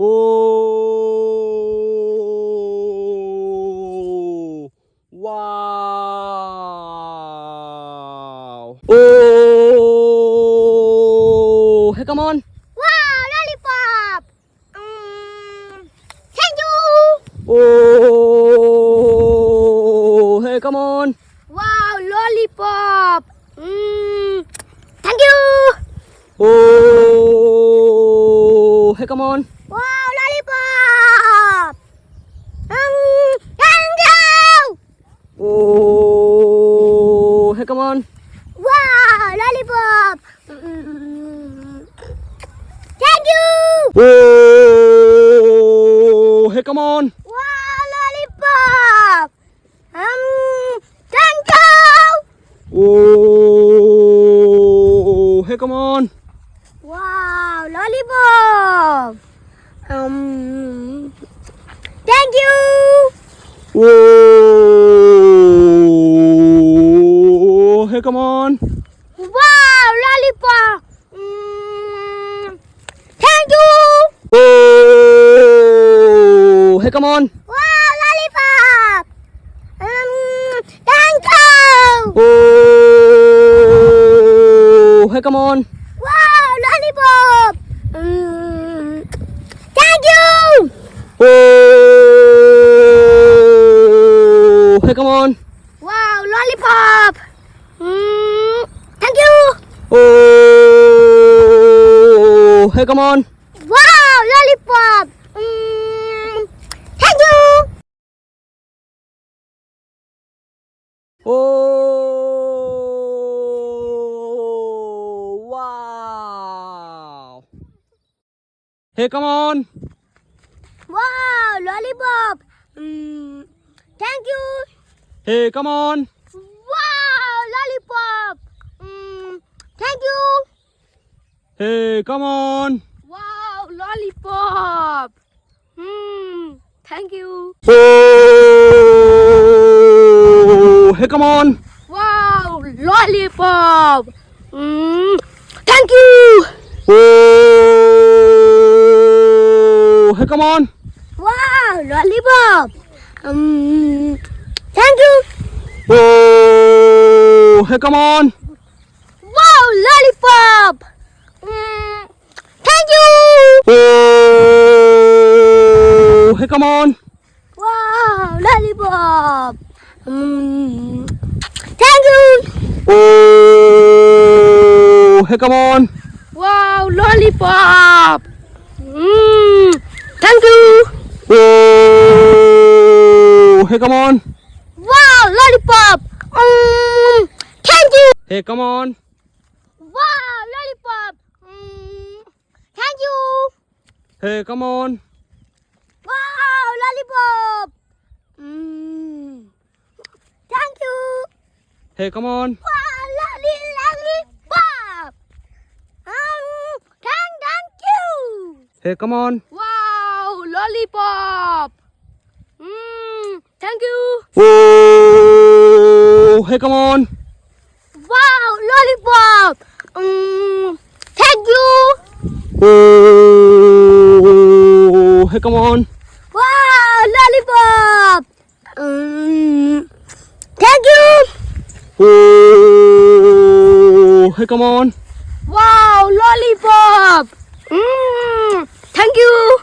Oh, wow. Oh, hey, come on. Wow, lollipop. Thank you. Oh, hey, come on. Wow, lollipop. Thank you. Oh, hey, come on. Wow, lollipop. Thank you. Oh, hey, come on. Wow, lollipop. Thank you. Oh, hey, come on. Wow, lollipop. Thank you. Oh, hey, come on. Wow, lollipop. Thank you. Oh, hey, come on. Wow, lollipop. Thank you. Oh, hey, come on. Wow, lollipop. Thank you. Oh, hey, come on. Wow, lollipop. Thank you. Oh, hey, come on. Wow, lollipop. Thank you. Oh, hey, come on. Wow, lollipop. Thank you. Oh, wow. Hey, come on. Wow, lollipop. Thank you. Hey, come on. Wow, lollipop. Thank you. Hey, come on. Wow, lollipop. Thank you. Oh, hey, come on. Wow, lollipop. Thank you. Oh, hey, come on. Wow, lollipop. Thank you. Oh, hey, come on. Wow, lollipop. Thank you. Oh, hey, come on. Wow, lollipop. Thank you. Oh, hey, come on. Wow, lollipop. Thank you. Oh, hey, come on. Wow, lollipop. Thank you. Hey, come on. Wow, lollipop. Thank you. Hey, come on. Wow, lollipop. Thank you. Hey, come on. Wow, lollipop. Thank you. Hey, come on. Wow, lollipop. Thank you. Oh, hey, come on. Wow, lollipop. Thank you. Oh, hey, come on. Wow, lollipop. Thank you. Oh, hey, come on. Wow, lollipop. Thank you.